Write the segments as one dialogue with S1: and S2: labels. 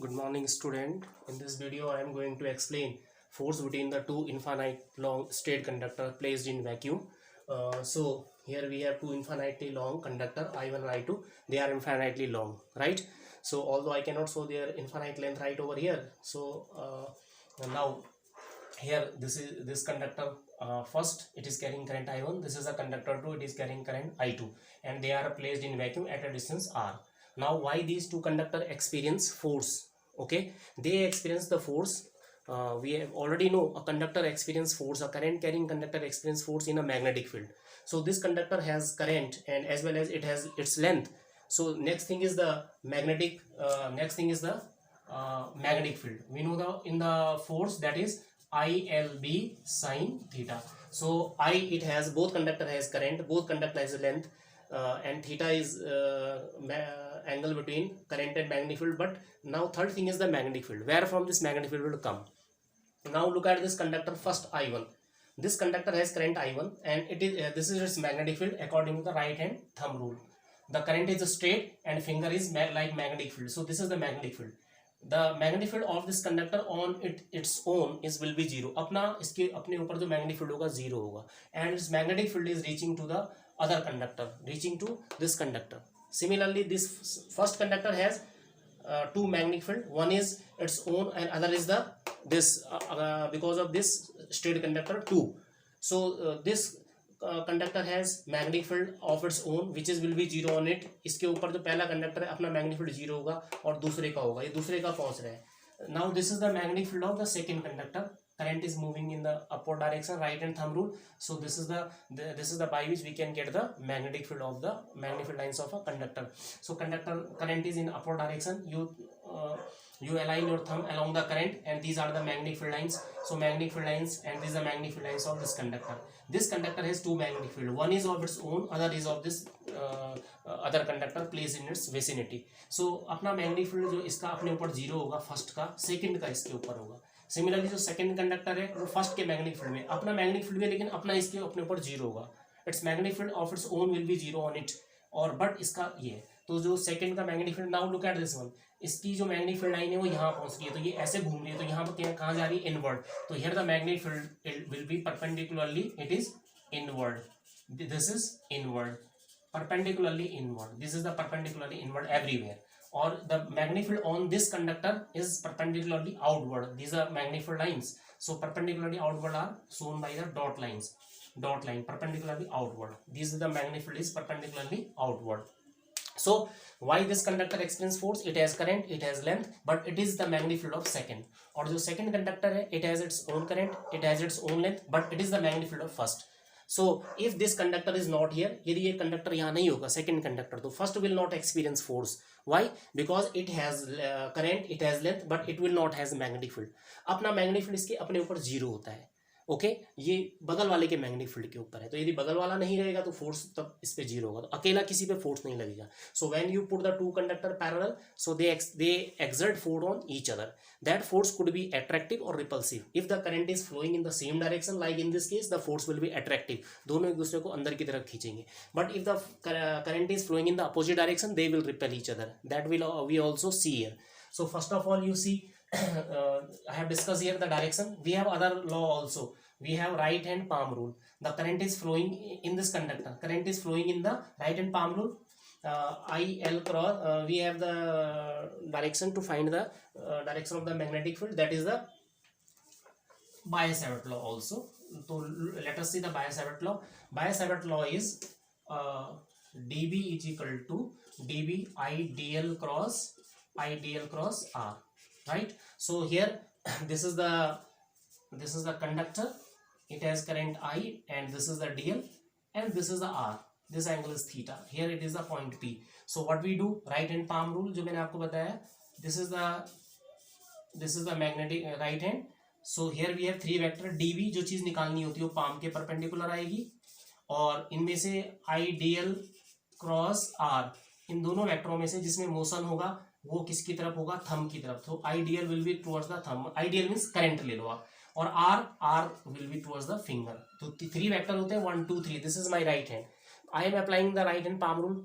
S1: Good morning, student. In this video, I am going to explain force between the two infinite long straight conductor placed in vacuum. So here we have two infinitely long conductor I1 and I2. They are infinitely long, right? So although I cannot show their infinite length right over here, so now here this conductor first it is carrying current I1. This is a conductor 2. It is carrying current I2, and they are placed in vacuum at a distance r. Now why these two conductor experience force? Okay, they experience the force. We have already know a conductor experience force, a current carrying conductor experience force in a magnetic field. So this conductor has current and as well as it has its length. So next thing is the magnetic magnetic field. We know the in the force, that is ILB sine theta. So I, it has both conductor has current, both conductor has length, and theta is angle between current and magnetic field. But now third thing is the magnetic field. Where from this magnetic field will come? Now look at this conductor first I1. This conductor has current I1 and it is this is its magnetic field according to the right hand thumb rule. The current is straight and finger is like magnetic field. So this is the magnetic field. The magnetic field of this conductor on its own is will be zero. अपना इसके अपने ऊपर जो magnetic field होगा zero होगा, and its magnetic field is reaching to the other conductor, reaching to this conductor. Similarly, this first conductor has two magnetic field. One is its own and other is the this because of this straight conductor 2. So this conductor has magnetic field of its own which is will be zero on it. इसके ऊपर जो पहला conductor है अपना magnetic field zero होगा और दूसरे का होगा, ये दूसरे का पहुंच रहा है. Now this is the magnetic field of the second conductor. Current is moving in the upward direction, right hand thumb rule. So this is the by which we can get the magnetic field of the magnetic field lines of a conductor. So conductor current is in upward direction. You align your thumb along the current, and these are the magnetic field lines. So magnetic field lines, and these are magnetic field lines of this conductor. This conductor has two magnetic field. One is of its own, other is of this other conductor placed in its vicinity. So अपना magnetic field जो इसका अपने ऊपर zero होगा first का, second का इसके ऊपर होगा. सिमिलरली जो सेकंड कंडक्टर है वो फर्स्ट के मैग्नेटिक फील्ड में, अपना मैग्नेटिक फील्ड में, लेकिन अपना इसके अपने ऊपर जीरो होगा. It's magnetic field of its own will be zero on it, और बट इसका ये तो जो सेकंड का magnetic field, now look at this one, इसकी जो मैग्नेटिक फील्ड लाइन है वो यहाँ पहुंच रही है, तो ये ऐसे घूम रही है, तो यहाँ पर कहाँ जा रही है? इनवर्ड. तो here the magnetic field will B perpendicularly, it is inward. This is inward, perpendicularly inward. This is the perpendicularly inward everywhere. Or the magnetic field on this conductor is perpendicularly outward. These are magnetic field lines. So perpendicularly outward are shown by the dot lines. Dot line perpendicularly outward. This is the magnetic field is perpendicularly outward. So why this conductor experience force? It has current, it has length, but it is the magnetic field of second. और जो second conductor है, it has its own current, it has its own length, but it is the magnetic field of first. So if this conductor is not here, यदि ये conductor यहाँ नहीं होगा second conductor, तो first will not experience force. Why? Because it has current, it has length, but it will not has magnetic field. अपना magnetic field इसके अपने ऊपर जीरो होता है. ओके, ये बगल वाले के मैग्नेटिक फील्ड के ऊपर है, तो यदि बगल वाला नहीं रहेगा तो फोर्स तब इस पे जीरो होगा, तो अकेला किसी पे फोर्स नहीं लगेगा. So when you put the two conductor parallel, so they exert force on each other. That force could be attractive or repulsive. If the current is flowing in the same direction, like in this case, the force will be attractive. दोनों एक दूसरे को अंदर की तरफ खींचेंगे. But if the current is flowing in the opposite direction, they will repel each other. That will we also see here. So first of all, you see, I have discussed here the direction. We have other law also. We have right hand palm rule. The current is flowing in this conductor. Current is flowing in the right hand palm rule. IL cross. We have the direction to find the direction of the magnetic field. That is the Biot-Savart law also. So let us see the Biot-Savart law. Biot-Savart law is dB is equal to dB IDL cross R. Right? So here this is the conductor. It has current I, and this is the DL, and this is the R. This angle is theta. Here it is the point P. So what we do? Right hand palm rule जो मैंने आपको बताया. This is the magnetic right hand. So here we have three vector. dB जो चीज निकालनी होती है वो palm के परपेंडिकुलर आएगी, और इनमें से IDL क्रॉस R, इन दोनों वेक्टरों में से जिसमें मोशन होगा वो किसकी तरफ होगा? थंब की तरफ. तो IDL will be towards the thumb. IDL means current ले लो आप, और R will be towards the finger. तो थ्री वेक्टर होते हैं 1 2 3. This is my right hand. I am applying the right hand palm rule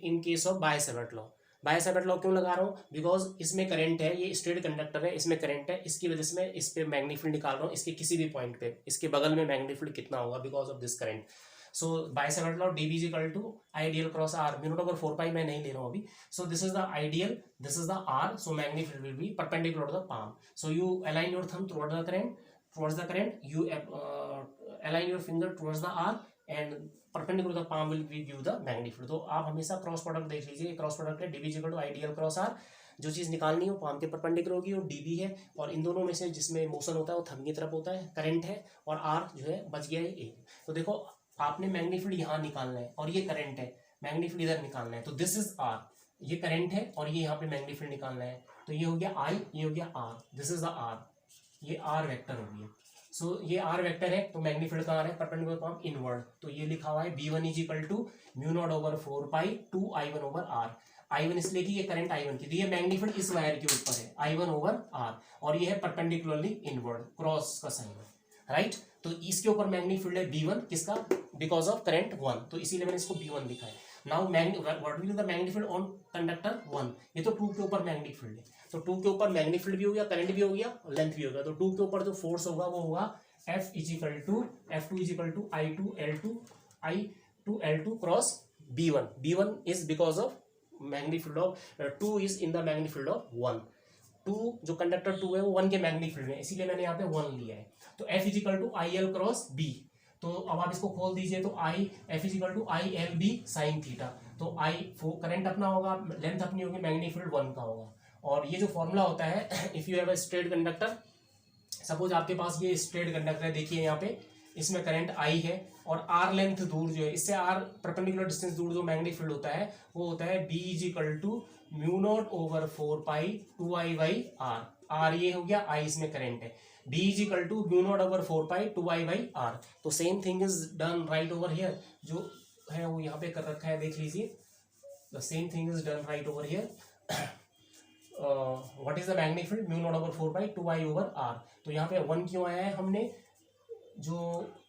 S1: in case of Biot-Savart law. Biot Savart law क्यों लगा रहा हूँ? बिकॉज इसमें करंट है, ये स्ट्रेट कंडक्टर है, इसमें करंट है, इसकी वजह से मैं इस पे मैग्नेटिक फील्ड निकाल रहा हूँ, इसके किसी भी पॉइंट पे इसके बगल में मैग्नेटिक फील्ड कितना होगा because of this current. So Biot Savart law dB equal to ideal cross r mu not over 4 pi मैं नहीं ले रहा हूँ अभी. So this is the ideal, this is the r, so magnetic field will be perpendicular to the palm. So you align your thumb towards the current, you align your finger towards the r and perpendicular to the palm will give you the magnetic field. तो आप हमेशा cross product देख लीजिए, cross product है dB equal to ideal cross r. जो चीज़ निकालनी हो पाम के परपेंडिकुलर होगी वो dB है, और इन दोनों में से जिसमें मोशन होता है वो थंब की तरफ होता है, करंट है, और r जो है बच गया है a. तो देखो आपने मैग्नेटिक फील्ड यहाँ निकालना है और ये करंट है, मैग्नेटिक फील्ड इधर निकालना है. तो दिस इज r, ये करंट है और ये यहाँ पे मैग्नेटिक फील्ड निकालना है. तो ये हो गया I, ये हो गया r, this is the r, ये r वेक्टर हो गया. सो ये r वेक्टर है तो मैग्नेटिक फील्ड कहाँ है? Perpendicular palm inward. तो ये लिखा हुआ है b1 is equal to mu not over 4 pi 2 I1 over r. I1 इसलिए कि ये करंट I1 की, तो ये मैग्नेटिक फील्ड इस वायर के ऊपर है I1 ओवर r, और ये है परपेंडिकुलरली इनवर्ड, क्रॉस का साइन है, राइट. तो इसके ऊपर मैग्नेटिक फील्ड है b1, किसका? बिकॉज ऑफ करंट 1, तो इसीलिए मैंने इसको b1 लिखा है. Now what will the magnetic field on conductor 1? ये तो 2 के ऊपर मैग्नेटिक फील्ड है, तो 2 के ऊपर मैग्नेटिक फील्ड भी हो गया, करंट भी हो गया, लेंथ भी हो गया. तो 2 के ऊपर जो फोर्स होगा वो होगा F is equal to F2 is equal to I2L2 cross B1. B1 is because of magnetic field of 2 is in the magnetic field of 1. 2 जो कंडक्टर 2 है वो 1 के मैग्नेटिक फील्ड में, इसीलिए मैंने यहाँ पे 1 लिया है. तो F is equal to IL cross B. तो अब आप इसको खोल दीजिए, तो F is equal to ILB sine theta. तो करंट अपना होगा, लेंथ अपनी होगी, मैग्नेटिक फील्ड 1 का होगा. और ये जो फॉर्मूला होता है, if you have a straight conductor, suppose आपके पास ये स्ट्रेट कंडक्टर है, देखिए यहाँ पे इसमें करंट I है और R लेंथ दूर जो है, इससे R परपेंडिकुलर डिस्टेंस दूर जो मैग्नेटिक फील्ड होता है वो होता है B is equal to mu not over 4 pi 2I by R. R ये हो गया, I इसमें करंट है, B is equal to mu not over 4 pi 2I by R. तो same thing is done right over here, जो है वो यहाँ पे कर रखा है, देख लीजिए. The same thing is done right over here. What is the magnetic field? Mu not over 4 by 2I over R. तो यहाँ पे 1 क्यों आया है? हमने जो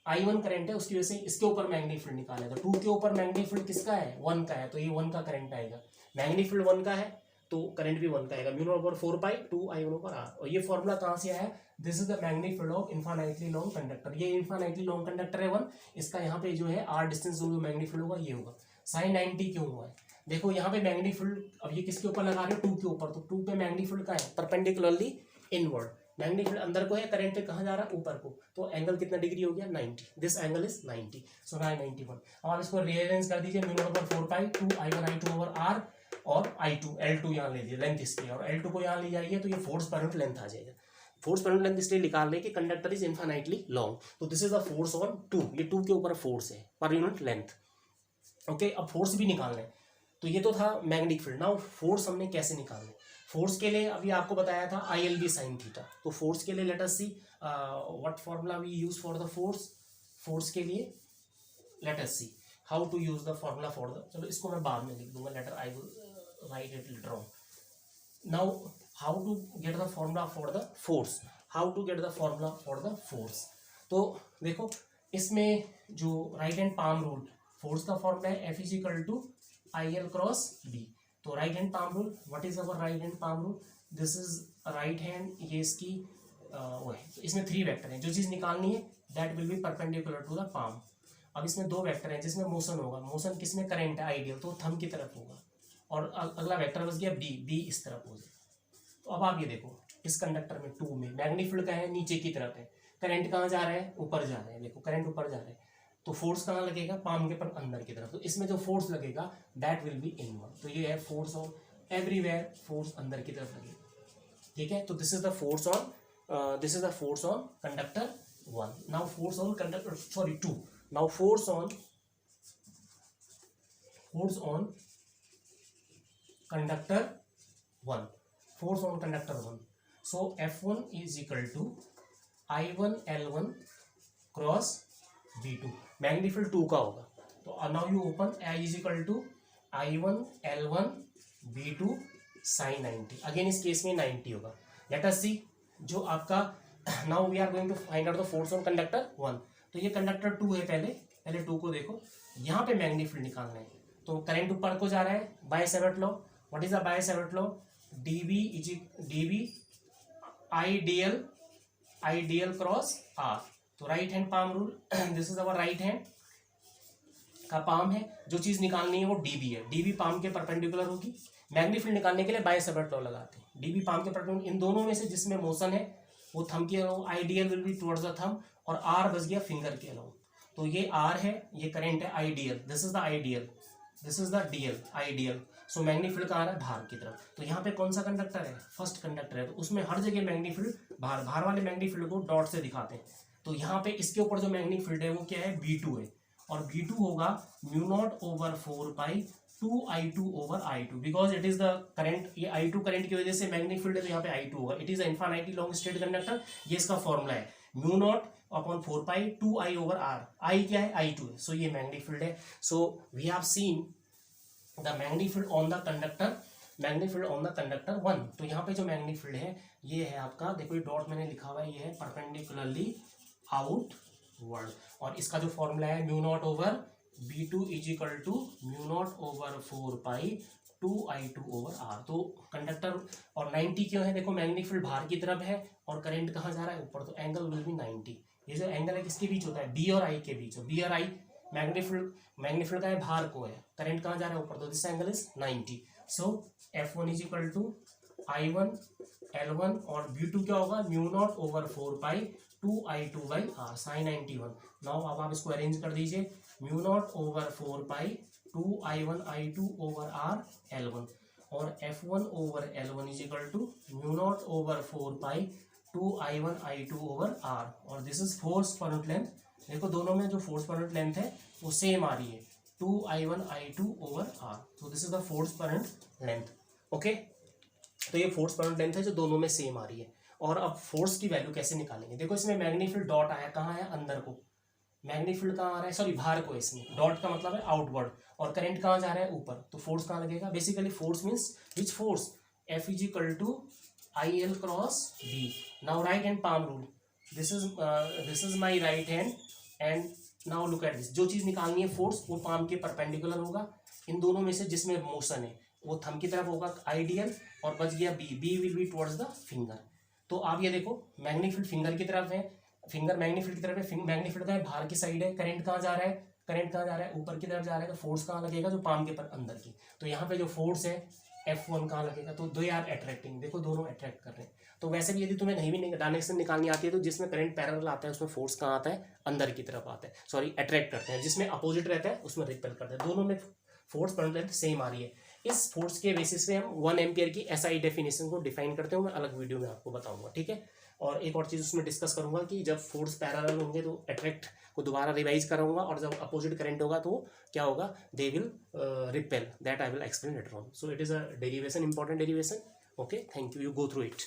S1: I1 करंट है उसकी वजह से इसके ऊपर मैग्नेटिक फील्ड निकाला है. तो 2 के ऊपर मैग्नेटिक फील्ड किसका है? 1 का है, तो ये 1 का करंट आएगा. मैग्नेटिक फील्ड 1 का है तो करंट भी 1 का आएगा, mu not over 4 pi 2I1 over R. और ये फॉर्मूला कहाँ से आया है? This is the magnetic field of infinitely long conductor. ये इनफाइनाइटली लॉन्ग कंडक्टर है 1, इसका यहाँ पे जो है R डिस्टेंस जो मैग्नेटिक फील्ड होगा ये होगा. साइन 90 क्यों हुआ है? देखो यहाँ पे मैग्नेटिक फील्ड, अब ये किसके ऊपर लगा रहे हो? 2 के ऊपर. तो 2 पे मैग्नेटिक फील्ड का है परपेंडिकुलरली इनवर्ड. मैग्नेटिक फील्ड अंदर को है, करंट पे कहाँ जा रहा है? ऊपर को. तो एंगल कितना डिग्री हो गया? 90. This angle is 90. सो 91. अब आप इसको रीअरेंज कर दीजिए, mu not over 4 pi 2I1I2 over R, और I2 L2 यहाँ ले लीजिए, लेंथ इसकी, और L2 को यहाँ ले जाइए तो ये फोर्स पर यूनिट लेंथ आ जाएगा. फोर्स पर यूनिट लेंथ इसलिए निकाल रहे कि कंडक्टर इज इनफाइनाइटली लॉन्ग. तो this is the force on 2. ये 2 के ऊपर फोर्स है पर यूनिट लेंथ. ओके, अब फोर्स भी निकालना है. तो ये तो था मैग्नेटिक फील्ड. नाउ फोर्स हमने कैसे निकालना है? फोर्स के लिए अभी आपको बताया था ILB साइन थीटा. तो फोर्स के लिए let us see what formula we use for the force. Force के लिए let us see how to use the formula for the, चलो इसको मैं बाद में लिख दूंगा, later I will write it later on. Now how to get the formula for the force. How to get the formula for the force. तो देखो इसमें जो right hand palm rule, force का फॉर्मूला है F is equal to IL cross B. तो right hand palm rule, what is our right hand palm rule? This is right hand, ये इसकी वो है. तो इसमें 3 वेक्टर हैं, जो चीज़ निकालनी है that will be perpendicular to the palm. अब इसमें 2 वेक्टर हैं जिसमें मोशन होगा. मोशन किसमें? करंट है आइडियल, तो थंब की तरफ होगा. और अगला वेक्टर बच गया B इस तरफ हो जाए. तो अब आप ये देखो, इस कंडक्टर में 2 में मैग्नेटिक फील्ड का है, नीचे की तरफ है, करंट कहाँ जा रहा है? ऊपर जा रहा है. देखो करंट ऊपर जा रहा है, तो फोर्स कहाँ लगेगा? पाम के पर अंदर की तरफ. तो इसमें जो फोर्स लगेगा दैट विल बी इनवर्ड. तो ये है फोर्स ऑन एवरीवेयर, फोर्स अंदर की तरफ लगेगा. ठीक है, तो this is the force on conductor 1. Now force on conductor 2. Now force on conductor 1. Force on conductor 1. So F1 is equal to I1L1 cross B2. Magnetic field 2 का होगा. तो now you open I is equal to I1L1 B2 sine 90. Again इस case में 90 होगा. Let us see जो आपका, now we are going to find out the force on conductor 1. तो ये कंडक्टर 2 है, पहले 2 को देखो, यहाँ पे मैग्नेटिक फील्ड निकालना है. तो करंट ऊपर को जा रहा है Biot Savart law, what is the Biot Savart law? dv ideal cross r. तो right hand palm rule, this is our right hand का पाम है, जो चीज निकालनी है वो dv है, dv पाम के परपेंडिकुलर होगी। मैग्नेटिक फील्ड निकालने के लिए बाय-सेवर्ट लॉ लगाते हैं, dv पाम के परपेंडिकुलर, इन दोनों में से जिसमें मोशन है वो थंब के अलाउ, ideal will be towards the thumb, और r बच गया फिंगर के अलाउ। तो ये r है, ये करंट है ideal, this is the ideal, this is the DL ideal. So magnetic field कहाँ आ रहा है? बाहर की तरफ। तो यहाँ पे कौन सा कंडक्टर है? फर्स्ट कंडक्टर है, तो उसमें हर जगह मैग्नेटिक फील्ड बाहर, बाहर वाले मैग्नेटिक फील्ड को डॉट से दिखाते हैं। तो यहाँ पे इसके ऊपर जो मैग्नेटिक फील्ड है वो क्या है? V2 है, और V2 होगा μ0/4π 2I2 over I2, because it is the current, ये I2 करंट की वजह से मैग्नेटिक फील्ड है, तो यहाँ पे I2 होगा। It is infinitely long straight conductor, ये इसका फॉर्मूला है, μ0/4π 2I over R। I क्या है? I2 है। सो ये मैग्नेटिक फील्ड है। So we have seen the magnetic field on the conductor, magnetic field on the conductor 1। तो यहाँ पे जो मैग्नेटिक फील्ड है ये है आपका, देखो ये डॉट मैंने लिखा हुआ है, ये है परपेंडिकुलरली आउटवर्ड, और इसका जो फॉर्मूला है μ0/V2 is equal to μ0/4π 2I2 over R। तो कंडक्टर, और 90 क्यों है? देखो मैग्नेटिक फील्ड बाहर की तरफ है और करंट कहाँ जा रहा है? ऊपर, तो एंगल विल बी 90। ये जो एंगल है किसके बीच होता है? B और I के बीच। B और I मैग्नेटिक फील्ड का है, बाहर को है, करंट कहाँ जा रहा है? ऊपर, तो this angle is 90। So F1 is equal to I1 L1, और V2 क्या होगा? μ0/4π 2I2/R sin 91। नाउ अब आप इसको अरेंज कर दीजिए, μ0/4π 2I1 I2 over R L1, और F1 over L1 is equal to μ0/4π 2I1 I2 over R, और this is force per unit length. देखो दोनों में जो फोर्स पर यूनिट लेंथ है वो सेम आ रही है, 2I1 I2 over R। तो this is the force per unit length. Okay, तो ये फोर्स पर यूनिट लेंथ है जो दोनों में सेम आ रही है। और अब फोर्स की वैल्यू कैसे निकालेंगे? देखो इसमें मैग्नेटिक फील्ड डॉट आया, कहाँ है? अंदर को। मैग्नेटिक फील्ड कहाँ आ रहा है? सॉरी, बाहर को। इसमें डॉट का मतलब है आउटवर्ड, और करंट कहाँ जा रहा है? ऊपर। तो फोर्स कहाँ लगेगा? Basically force means which force? F is equal to IL cross V। Now right hand palm rule, this is my right hand, and now look at this. जो चीज निकालनी है फोर्स, वो पाम के परपेंडिकुलर होगा। इन दोनों में से जिसमें मोशन है वो थंब की तरफ होगा आइडियल, और बच गया B will be towards the finger. तो आप ये देखो मैग्नेटिक फील्ड फिंगर की तरफ है, फिंगर मैग्नेटिक फील्ड की तरफ है, मैग्नेटिक फील्ड का है बाहर की साइड है, करंट कहाँ जा रहा है? करंट कहाँ जा रहा है? ऊपर की तरफ जा रहा है। तो फोर्स कहाँ लगेगा? जो पाम के पर अंदर की। तो यहाँ पे जो फोर्स है F1 कहाँ लगेगा? तो दो यार अट्रैक्टिंग, देखो दोनों अट्रैक्ट कर रहे हैं। तो वैसे भी यदि तुम्हें नहीं भी डायरेक्शन निकालनी आती है, तो जिसमें करंट पैरेलल आता है उसमें फोर्स कहाँ आता है? अंदर की तरफ आता है, सॉरी अट्रैक्ट करते हैं। जिसमें अपोजिट रहता है उसमें रिपेल करते हैं। दोनों में force per unit length same आ रही है। इस फोर्स के बेसिस पे हम 1 एम्पियर की SI डेफिनेशन को डिफाइन करते हैं, मैं अलग वीडियो में आपको बताऊंगा, ठीक है। और एक और चीज़ उसमें डिस्कस करूंगा कि जब फोर्स पैरेलल होंगे तो अट्रैक्ट को दोबारा रिवाइज कराऊंगा, और जब अपोजिट करंट होगा तो क्या होगा? They will repel, that I will explain later on. So it is a derivation, important derivation. Okay, thank you, you go through it.